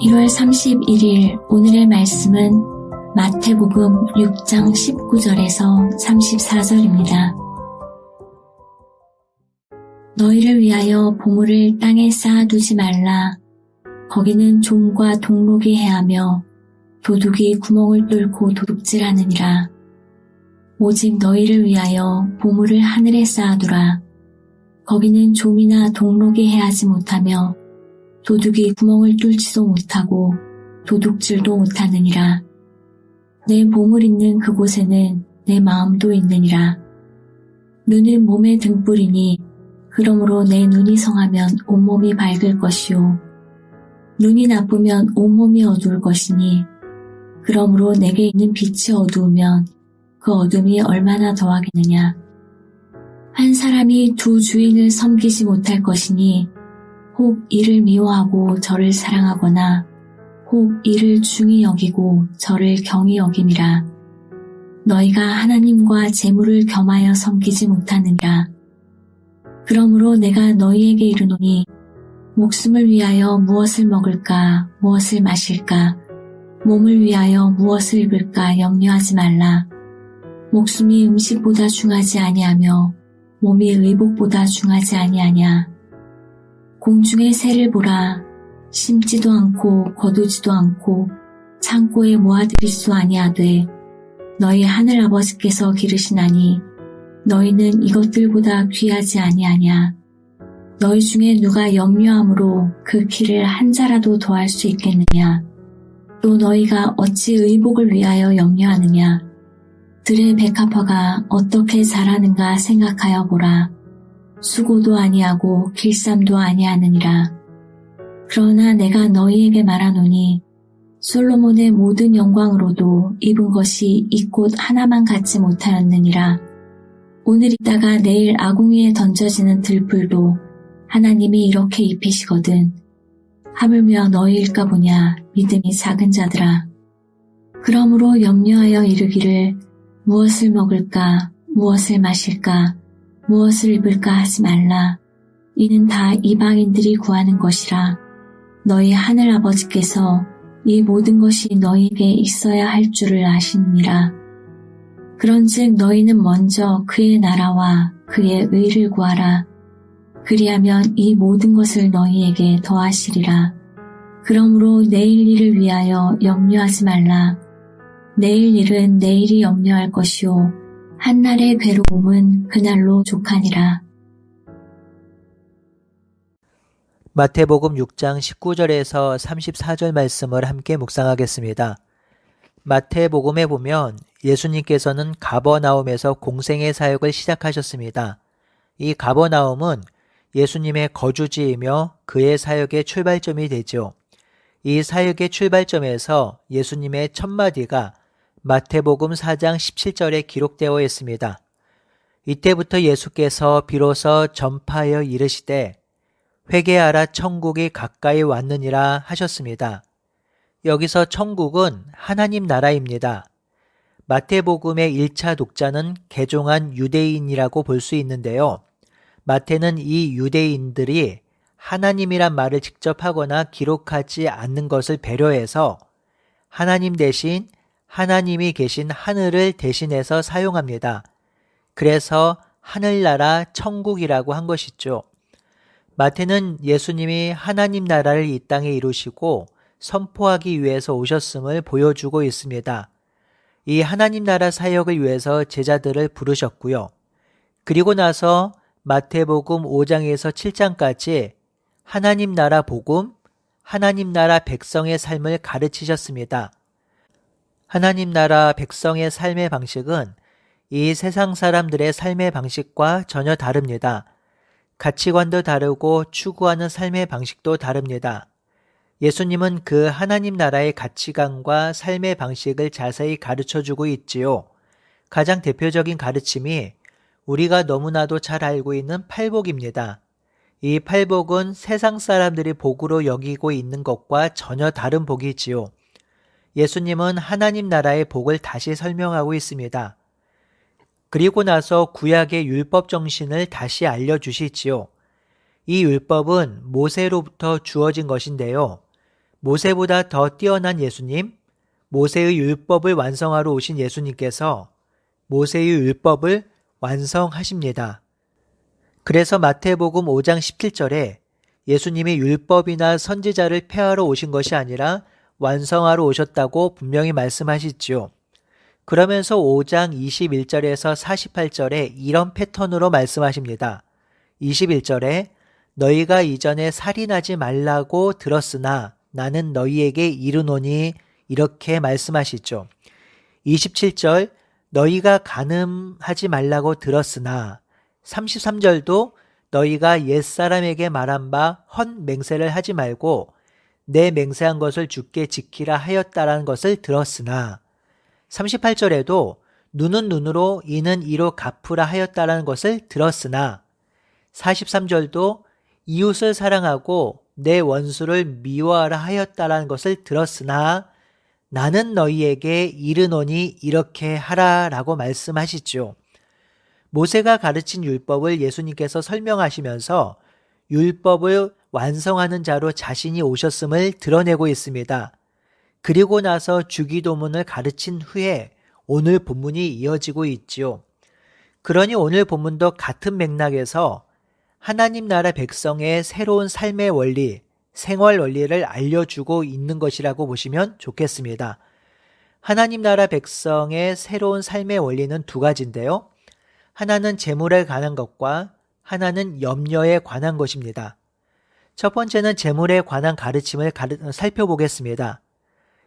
1월 31일 오늘의 말씀은 마태복음 6장 19절에서 34절입니다. 너희를 위하여 보물을 땅에 쌓아두지 말라. 거기는 좀과 동록이 해하며 도둑이 구멍을 뚫고 도둑질하느니라. 오직 너희를 위하여 보물을 하늘에 쌓아두라. 거기는 좀이나 동록이 해하지 못하며 도둑이 구멍을 뚫지도 못하고 도둑질도 못하느니라. 내 보물 있는 그곳에는 내 마음도 있느니라. 눈은 몸의 등불이니 그러므로 내 눈이 성하면 온몸이 밝을 것이요 눈이 나쁘면 온몸이 어두울 것이니 그러므로 내게 있는 빛이 어두우면 그 어둠이 얼마나 더하겠느냐. 한 사람이 두 주인을 섬기지 못할 것이니 혹 이를 미워하고 저를 사랑하거나 혹 이를 중히 여기고 저를 경히 여김이라. 너희가 하나님과 재물을 겸하여 섬기지 못하느니라. 그러므로 내가 너희에게 이르노니 목숨을 위하여 무엇을 먹을까 무엇을 마실까 몸을 위하여 무엇을 입을까 염려하지 말라. 목숨이 음식보다 중하지 아니하며 몸이 의복보다 중하지 아니하냐. 공중의 새를 보라. 심지도 않고 거두지도 않고 창고에 모아들일 수 아니하되 너희 하늘 아버지께서 기르시나니 너희는 이것들보다 귀하지 아니하냐. 너희 중에 누가 염려함으로 그 키를 한 자라도 더할 수 있겠느냐. 또 너희가 어찌 의복을 위하여 염려하느냐. 들의 백합화가 어떻게 자라는가 생각하여 보라. 수고도 아니하고 길쌈도 아니하느니라. 그러나 내가 너희에게 말하노니 솔로몬의 모든 영광으로도 입은 것이 이 꽃 하나만 갖지 못하였느니라. 오늘 있다가 내일 아궁이에 던져지는 들풀도 하나님이 이렇게 입히시거든. 하물며 너희일까 보냐 믿음이 작은 자들아. 그러므로 염려하여 이르기를 무엇을 먹을까 무엇을 마실까 무엇을 입을까 하지 말라. 이는 다 이방인들이 구하는 것이라. 너희 하늘 아버지께서 이 모든 것이 너희에게 있어야 할 줄을 아시느니라. 그런즉 너희는 먼저 그의 나라와 그의 의를 구하라. 그리하면 이 모든 것을 너희에게 더하시리라. 그러므로 내일 일을 위하여 염려하지 말라. 내일 일은 내일이 염려할 것이요 한날의 괴로움은 그날로 족하니라. 마태복음 6장 19절에서 34절 말씀을 함께 묵상하겠습니다. 마태복음에 보면 예수님께서는 가버나움에서 공생의 사역을 시작하셨습니다. 이 가버나움은 예수님의 거주지이며 그의 사역의 출발점이 되죠. 이 사역의 출발점에서 예수님의 첫 마디가 마태복음 4장 17절에 기록되어 있습니다. 이때부터 예수께서 비로소 전파하여 이르시되 회개하라 천국이 가까이 왔느니라 하셨습니다. 여기서 천국은 하나님 나라입니다. 마태복음의 1차 독자는 개종한 유대인이라고 볼 수 있는데요. 마태는 이 유대인들이 하나님이란 말을 직접 하거나 기록하지 않는 것을 배려해서 하나님 대신 하나님이 계신 하늘을 대신해서 사용합니다. 그래서 하늘나라 천국이라고 한 것이죠. 마태는 예수님이 하나님 나라를 이 땅에 이루시고 선포하기 위해서 오셨음을 보여주고 있습니다. 이 하나님 나라 사역을 위해서 제자들을 부르셨고요. 그리고 나서 마태복음 5장에서 7장까지 하나님 나라 복음, 하나님 나라 백성의 삶을 가르치셨습니다. 하나님 나라 백성의 삶의 방식은 이 세상 사람들의 삶의 방식과 전혀 다릅니다. 가치관도 다르고 추구하는 삶의 방식도 다릅니다. 예수님은 그 하나님 나라의 가치관과 삶의 방식을 자세히 가르쳐주고 있지요. 가장 대표적인 가르침이 우리가 너무나도 잘 알고 있는 팔복입니다. 이 팔복은 세상 사람들이 복으로 여기고 있는 것과 전혀 다른 복이지요. 예수님은 하나님 나라의 복을 다시 설명하고 있습니다. 그리고 나서 구약의 율법 정신을 다시 알려주시지요. 이 율법은 모세로부터 주어진 것인데요. 모세보다 더 뛰어난 예수님, 모세의 율법을 완성하러 오신 예수님께서 모세의 율법을 완성하십니다. 그래서 마태복음 5장 17절에 예수님이 율법이나 선지자를 폐하러 오신 것이 아니라 완성하러 오셨다고 분명히 말씀하시지요. 그러면서 5장 21절에서 48절에 이런 패턴으로 말씀하십니다. 21절에 너희가 이전에 살인하지 말라고 들었으나 나는 너희에게 이르노니 이렇게 말씀하시죠. 27절 너희가 간음하지 말라고 들었으나 33절도 너희가 옛사람에게 말한 바 헛 맹세를 하지 말고 내 맹세한 것을 주께 지키라 하였다라는 것을 들었으나 38절에도 눈은 눈으로 이는 이로 갚으라 하였다라는 것을 들었으나 43절도 이웃을 사랑하고 내 원수를 미워하라 하였다라는 것을 들었으나 나는 너희에게 이르노니 이렇게 하라라고 말씀하시죠. 모세가 가르친 율법을 예수님께서 설명하시면서 율법을 완성하는 자로 자신이 오셨음을 드러내고 있습니다. 그리고 나서 주기도문을 가르친 후에 오늘 본문이 이어지고 있지요. 그러니 오늘 본문도 같은 맥락에서 하나님 나라 백성의 새로운 삶의 원리, 생활 원리를 알려주고 있는 것이라고 보시면 좋겠습니다. 하나님 나라 백성의 새로운 삶의 원리는 두 가지인데요. 하나는 재물에 관한 것과 하나는 염려에 관한 것입니다. 첫 번째는 재물에 관한 가르침을 살펴보겠습니다.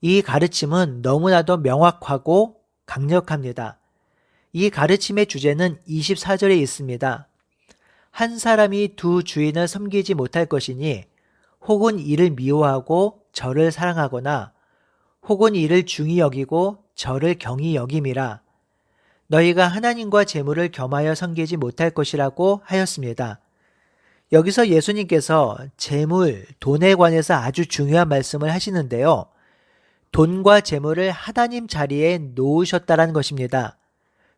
이 가르침은 너무나도 명확하고 강력합니다. 이 가르침의 주제는 24절에 있습니다. 한 사람이 두 주인을 섬기지 못할 것이니 혹은 이를 미워하고 저를 사랑하거나 혹은 이를 중히 여기고 저를 경히 여김이라. 너희가 하나님과 재물을 겸하여 섬기지 못할 것이라고 하였습니다. 여기서 예수님께서 재물, 돈에 관해서 아주 중요한 말씀을 하시는데요. 돈과 재물을 하나님 자리에 놓으셨다는 것입니다.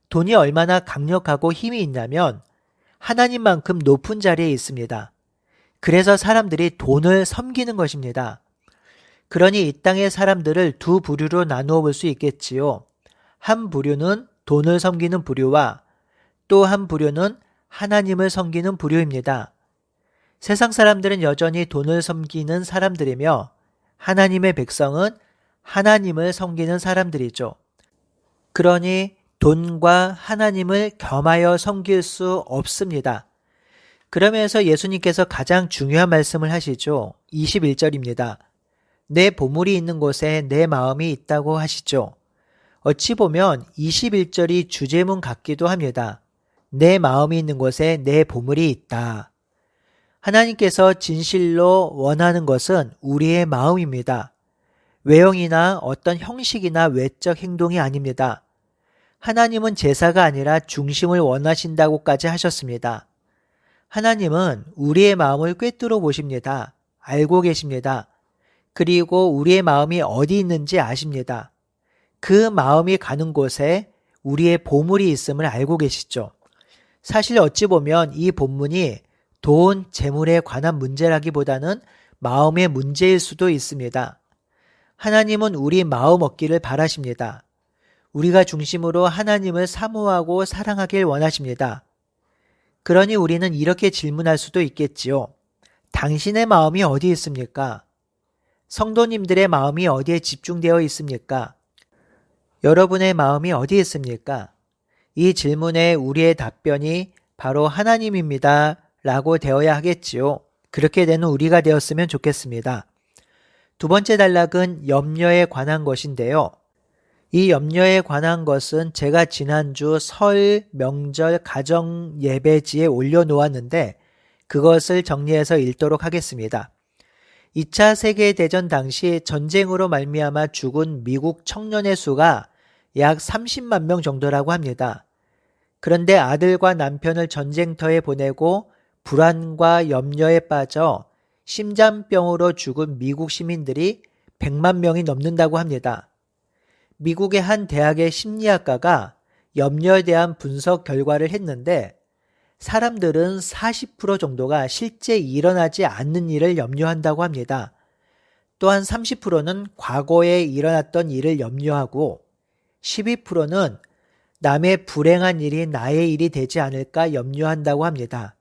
돈이 얼마나 강력하고 힘이 있냐면 하나님만큼 높은 자리에 있습니다. 그래서 사람들이 돈을 섬기는 것입니다. 그러니 이 땅의 사람들을 두 부류로 나누어 볼 수 있겠지요. 한 부류는 돈을 섬기는 부류와 또 한 부류는 하나님을 섬기는 부류입니다. 세상 사람들은 여전히 돈을 섬기는 사람들이며 하나님의 백성은 하나님을 섬기는 사람들이죠. 그러니 돈과 하나님을 겸하여 섬길 수 없습니다. 그러면서 예수님께서 가장 중요한 말씀을 하시죠. 21절입니다. 내 보물이 있는 곳에 내 마음이 있다고 하시죠. 어찌 보면 21절이 주제문 같기도 합니다. 내 마음이 있는 곳에 내 보물이 있다. 하나님께서 진실로 원하는 것은 우리의 마음입니다. 외형이나 어떤 형식이나 외적 행동이 아닙니다. 하나님은 제사가 아니라 중심을 원하신다고까지 하셨습니다. 하나님은 우리의 마음을 꿰뚫어 보십니다. 알고 계십니다. 그리고 우리의 마음이 어디 있는지 아십니다. 그 마음이 가는 곳에 우리의 보물이 있음을 알고 계시죠. 사실 어찌 보면 이 본문이 돈, 재물에 관한 문제라기보다는 마음의 문제일 수도 있습니다. 하나님은 우리 마음 얻기를 바라십니다. 우리가 중심으로 하나님을 사모하고 사랑하길 원하십니다. 그러니 우리는 이렇게 질문할 수도 있겠지요. 당신의 마음이 어디 있습니까? 성도님들의 마음이 어디에 집중되어 있습니까? 여러분의 마음이 어디 있습니까? 이 질문에 우리의 답변이 바로 하나님입니다. 라고 되어야 하겠지요. 그렇게 되는 우리가 되었으면 좋겠습니다. 두 번째 단락은 염려에 관한 것인데요. 이 염려에 관한 것은 제가 지난주 설, 명절, 가정 예배지에 올려놓았는데 그것을 정리해서 읽도록 하겠습니다. 2차 세계대전 당시 전쟁으로 말미암아 죽은 미국 청년의 수가 약 30만 명 정도라고 합니다. 그런데 아들과 남편을 전쟁터에 보내고 불안과 염려에 빠져 심장병으로 죽은 미국 시민들이 100만 명이 넘는다고 합니다. 미국의 한 대학의 심리학가가 염려에 대한 분석 결과를 했는데 사람들은 40% 정도가 실제 일어나지 않는 일을 염려한다고 합니다. 또한 30%는 과거에 일어났던 일을 염려하고 12%는 남의 불행한 일이 나의 일이 되지 않을까 염려한다고 합니다.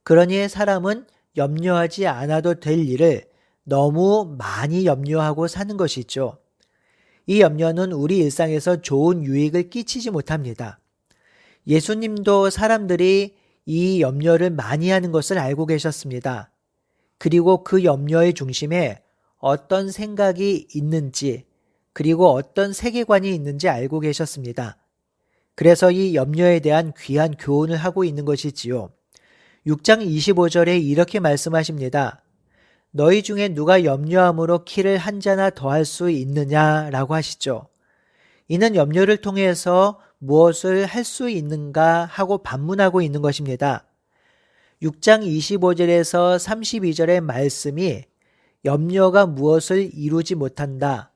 그러니 사람은 염려하지 않아도 될 일을 너무 많이 염려하고 사는 것이죠. 이 염려는 우리 일상에서 좋은 유익을 끼치지 못합니다. 예수님도 사람들이 이 염려를 많이 하는 것을 알고 계셨습니다. 그리고 그 염려의 중심에 어떤 생각이 있는지, 그리고 어떤 세계관이 있는지 알고 계셨습니다. 그래서 이 염려에 대한 귀한 교훈을 하고 있는 것이지요. 6장 25절에 이렇게 말씀하십니다. 너희 중에 누가 염려함으로 키를 한 자나 더할 수 있느냐라고 하시죠. 이는 염려를 통해서 무엇을 할 수 있는가 하고 반문하고 있는 것입니다. 6장 25절에서 32절의 말씀이 염려가 무엇을 이루지 못한다,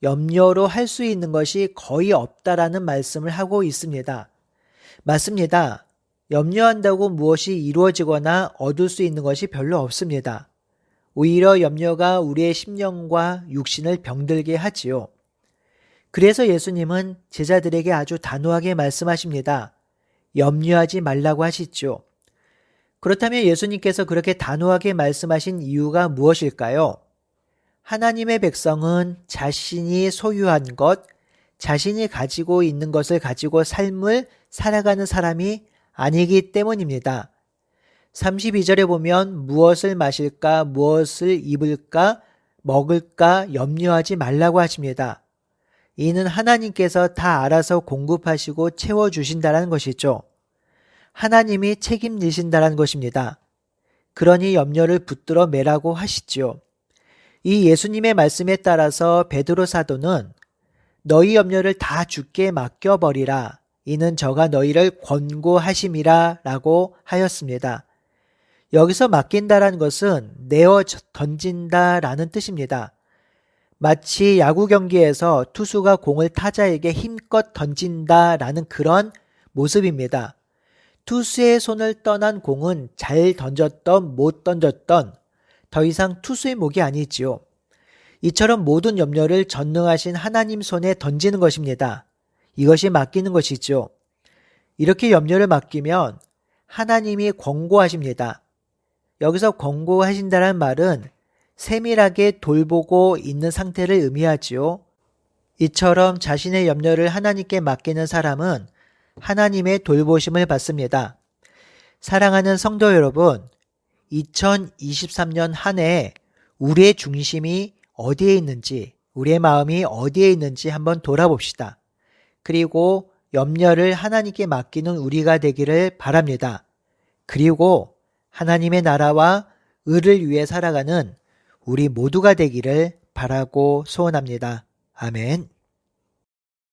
염려로 할 수 있는 것이 거의 없다라는 말씀을 하고 있습니다. 맞습니다. 염려한다고 무엇이 이루어지거나 얻을 수 있는 것이 별로 없습니다. 오히려 염려가 우리의 심령과 육신을 병들게 하지요. 그래서 예수님은 제자들에게 아주 단호하게 말씀하십니다. 염려하지 말라고 하시죠. 그렇다면 예수님께서 그렇게 단호하게 말씀하신 이유가 무엇일까요? 하나님의 백성은 자신이 소유한 것, 자신이 가지고 있는 것을 가지고 삶을 살아가는 사람이 아니기 때문입니다. 32절에 보면 무엇을 마실까, 무엇을 입을까, 먹을까 염려하지 말라고 하십니다. 이는 하나님께서 다 알아서 공급하시고 채워주신다는 것이죠. 하나님이 책임지신다는 것입니다. 그러니 염려를 붙들어 매라고 하시지요. 이 예수님의 말씀에 따라서 베드로 사도는 너희 염려를 다 주께 맡겨버리라. 이는 저가 너희를 권고하심이라 라고 하였습니다. 여기서 맡긴다라는 것은 내어 던진다라는 뜻입니다. 마치 야구 경기에서 투수가 공을 타자에게 힘껏 던진다라는 그런 모습입니다. 투수의 손을 떠난 공은 잘 던졌던 못 던졌던 더 이상 투수의 몫이 아니지요. 이처럼 모든 염려를 전능하신 하나님 손에 던지는 것입니다. 이것이 맡기는 것이죠. 이렇게 염려를 맡기면 하나님이 권고하십니다. 여기서 권고하신다는 말은 세밀하게 돌보고 있는 상태를 의미하지요. 이처럼 자신의 염려를 하나님께 맡기는 사람은 하나님의 돌보심을 받습니다. 사랑하는 성도 여러분, 2023년 한 해에 우리의 중심이 어디에 있는지, 우리의 마음이 어디에 있는지 한번 돌아봅시다. 그리고 염려를 하나님께 맡기는 우리가 되기를 바랍니다. 그리고 하나님의 나라와 의를 위해 살아가는 우리 모두가 되기를 바라고 소원합니다. 아멘.